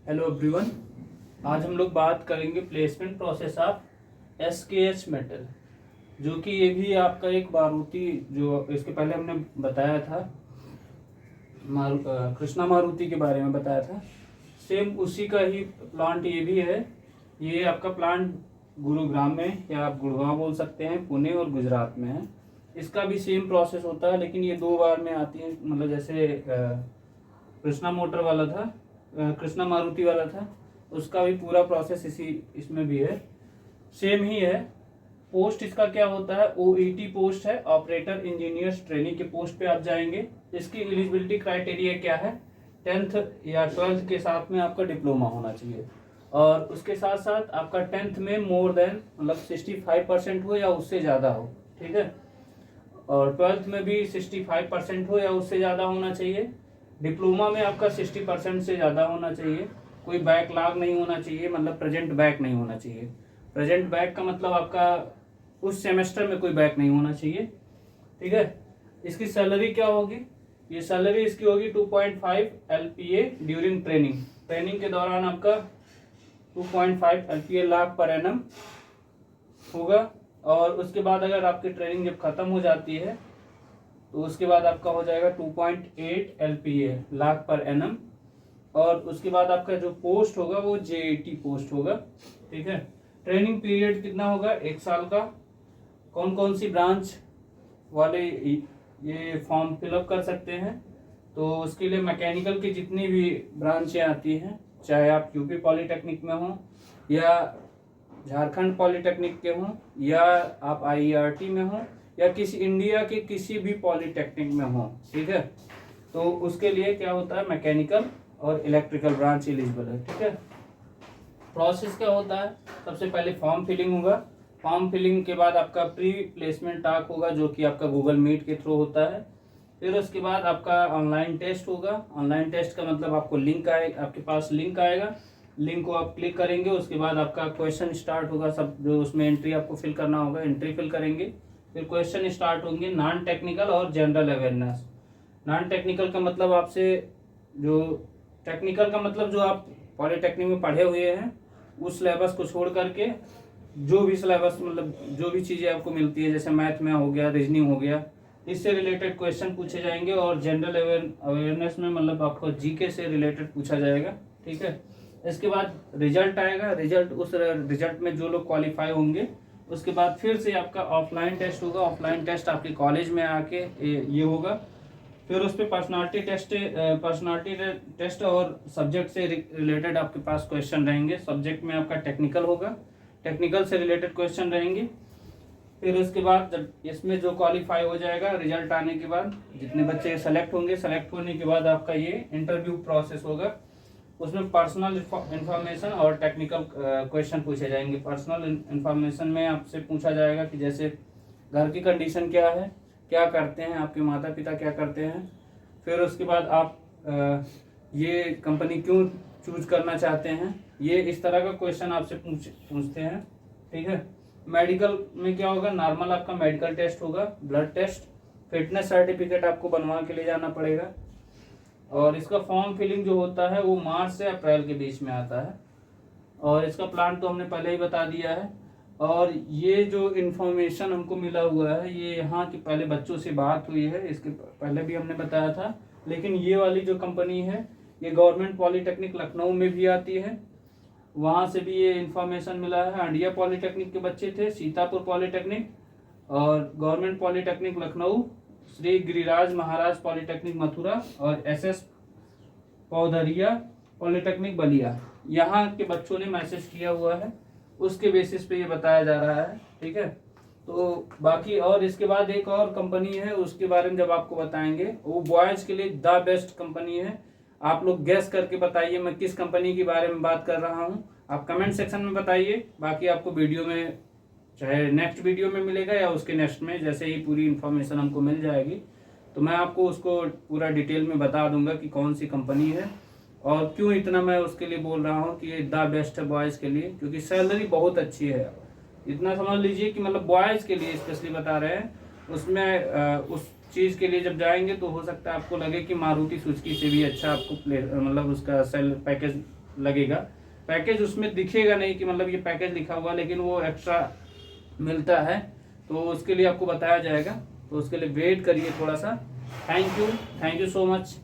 Hello everyone. आज हम लोग बात करेंगे placement process of SKH metal, जो कि ये भी आपका एक मारुति, जो इसके पहले हमने बताया था कृष्णा मारुति के बारे में बताया था, सेम उसी का ही प्लांट ये भी है। ये आपका प्लांट गुरुग्राम में, या आप गुड़गांव बोल सकते हैं, पुणे और गुजरात में है। इसका भी सेम प्रोसेस होता है, लेकिन ये 2 बार में आती है। मतलब जैसे कृष्णा मोटर वाला था, कृष्णा मारुति वाला था, उसका भी पूरा प्रोसेस इसमें भी है, सेम ही है। पोस्ट इसका क्या होता है, ओईटी पोस्ट है, ऑपरेटर इंजीनियर्स ट्रेनिंग के पोस्ट पे आप जाएंगे। इसकी एलिजिबिलिटी क्राइटेरिया क्या है, 10th या 12th के साथ में आपका डिप्लोमा होना चाहिए, और उसके साथ साथ आपका 10th में मोर देन मतलब 65% हो या उससे ज़्यादा हो, ठीक है। और 12th में भी 65% हो या उससे ज़्यादा होना चाहिए। डिप्लोमा में आपका 60% से ज़्यादा होना चाहिए। कोई बैकलॉग नहीं होना चाहिए, मतलब प्रेजेंट बैक नहीं होना चाहिए। प्रेजेंट बैक का मतलब आपका उस सेमेस्टर में कोई बैक नहीं होना चाहिए, ठीक है। इसकी सैलरी क्या होगी, ये सैलरी इसकी होगी 2.5 LPA ड्यूरिंग ट्रेनिंग। ट्रेनिंग के दौरान आपका 2.5 LPA लाख पर एनम होगा। और उसके बाद अगर आपकी ट्रेनिंग जब खत्म हो जाती है तो उसके बाद आपका हो जाएगा 2.8 LPA लाख पर एनम। और उसके बाद आपका जो पोस्ट होगा वो JAT पोस्ट होगा, ठीक है। ट्रेनिंग पीरियड कितना होगा, 1 साल का। कौन कौन सी ब्रांच वाले ये फॉर्म फिलअप कर सकते हैं, तो उसके लिए मैकेनिकल की जितनी भी ब्रांचें आती हैं, चाहे आप यूपी पॉलिटेक्निक में हो या झारखंड पॉलिटेक्निक के हों, या आप IERT में हो, या किसी इंडिया के किसी भी पॉलिटेक्निक में हो, ठीक है। तो उसके लिए क्या होता है, मैकेनिकल और इलेक्ट्रिकल ब्रांच एलिजिबल है, ठीक है। प्रोसेस क्या होता है, सबसे पहले फॉर्म फिलिंग होगा। फॉर्म फिलिंग के बाद आपका प्री प्लेसमेंट टॉक होगा, जो कि आपका गूगल मीट के थ्रू होता है। फिर उसके बाद आपका ऑनलाइन टेस्ट होगा। ऑनलाइन टेस्ट का मतलब आपको लिंक आएगा, आपके पास लिंक आएगा, लिंक को आप क्लिक करेंगे। उसके बाद आपका क्वेश्चन स्टार्ट होगा, सब जो उसमें एंट्री आपको फिल करना होगा, एंट्री फिल करेंगे। फिर क्वेश्चन स्टार्ट होंगे, नॉन टेक्निकल और जनरल अवेयरनेस। नॉन टेक्निकल का मतलब आपसे, जो टेक्निकल का मतलब जो आप पॉलिटेक्निक में पढ़े हुए हैं उस सिलेबस को छोड़ करके जो भी सिलेबस, मतलब जो भी चीज़ें आपको मिलती है, जैसे मैथ में हो गया, रीजनिंग हो गया, इससे रिलेटेड क्वेश्चन पूछे जाएंगे। और जनरल अवेयरनेस में मतलब आपको जीके से रिलेटेड पूछा जाएगा, ठीक है। इसके बाद रिजल्ट आएगा। रिजल्ट, उस रिजल्ट में जो लोग क्वालिफाई होंगे, उसके बाद फिर से आपका ऑफलाइन टेस्ट होगा। ऑफलाइन टेस्ट आपके कॉलेज में आके ये होगा। फिर उस पर पर्सनालिटी टेस्ट और सब्जेक्ट से रिलेटेड आपके पास क्वेश्चन रहेंगे। सब्जेक्ट में आपका टेक्निकल होगा, टेक्निकल से रिलेटेड क्वेश्चन रहेंगे। फिर उसके बाद जब इसमें जो क्वालिफाई हो जाएगा, रिजल्ट आने के बाद जितने बच्चे सेलेक्ट होंगे, सेलेक्ट होने के बाद आपका ये इंटरव्यू प्रोसेस होगा। उसमें पर्सनल इंफॉर्मेशन और टेक्निकल क्वेश्चन पूछे जाएंगे। पर्सनल इंफॉर्मेशन में आपसे पूछा जाएगा कि जैसे घर की कंडीशन क्या है, क्या करते हैं आपके माता पिता, क्या करते हैं। फिर उसके बाद आप ये कंपनी क्यों चूज करना चाहते हैं, ये इस तरह का क्वेश्चन आपसे पूछते हैं, ठीक है। मेडिकल में क्या होगा, नॉर्मल आपका मेडिकल टेस्ट होगा, ब्लड टेस्ट, फिटनेस सर्टिफिकेट आपको बनवा के ले जाना पड़ेगा। और इसका फॉर्म फिलिंग जो होता है वो मार्च से अप्रैल के बीच में आता है। और इसका प्लान तो हमने पहले ही बता दिया है। और ये जो इन्फॉर्मेशन हमको मिला हुआ है, ये यहाँ के पहले बच्चों से बात हुई है, इसके पहले भी हमने बताया था। लेकिन ये वाली जो कंपनी है, ये गवर्नमेंट पॉलिटेक्निक लखनऊ में भी आती है, वहाँ से भी ये इन्फॉर्मेशन मिला है। अंडिया पॉलिटेक्निक के बच्चे थे, सीतापुर पॉलिटेक्निक, और गवर्नमेंट पॉलिटेक्निक लखनऊ, श्री गिरिराज महाराज पॉलिटेक्निक मथुरा, और SS पौधरिया पॉलिटेक्निक बलिया, यहाँ के बच्चों ने मैसेज किया हुआ है, उसके बेसिस पे ये बताया जा रहा है, ठीक है। तो बाकी, और इसके बाद एक और कंपनी है, उसके बारे में जब आपको बताएंगे, वो बॉयज़ के लिए द बेस्ट कंपनी है। आप लोग गैस करके बताइए मैं किस कंपनी के बारे में बात कर रहा हूँ, आप कमेंट सेक्शन में बताइए। बाकी आपको वीडियो में, चाहे नेक्स्ट वीडियो में मिलेगा या उसके नेक्स्ट में, जैसे ही पूरी इन्फॉर्मेशन हमको मिल जाएगी तो मैं आपको उसको पूरा डिटेल में बता दूंगा कि कौन सी कंपनी है और क्यों इतना मैं उसके लिए बोल रहा हूँ कि ये द बेस्ट है बॉयज़ के लिए, क्योंकि सैलरी बहुत अच्छी है। इतना समझ लीजिए कि मतलब बॉयज़ के लिए स्पेशली बता रहे हैं। उसमें उस चीज़ के लिए जब जाएंगे तो हो सकता है आपको लगे कि मारुति सुजुकी से भी अच्छा आपको मतलब उसका पैकेज लगेगा। पैकेज उसमें दिखेगा नहीं कि मतलब ये पैकेज लिखा हुआ, लेकिन वो एक्स्ट्रा मिलता है, तो उसके लिए आपको बताया जाएगा, तो उसके लिए वेट करिए थोड़ा सा। Thank you so much.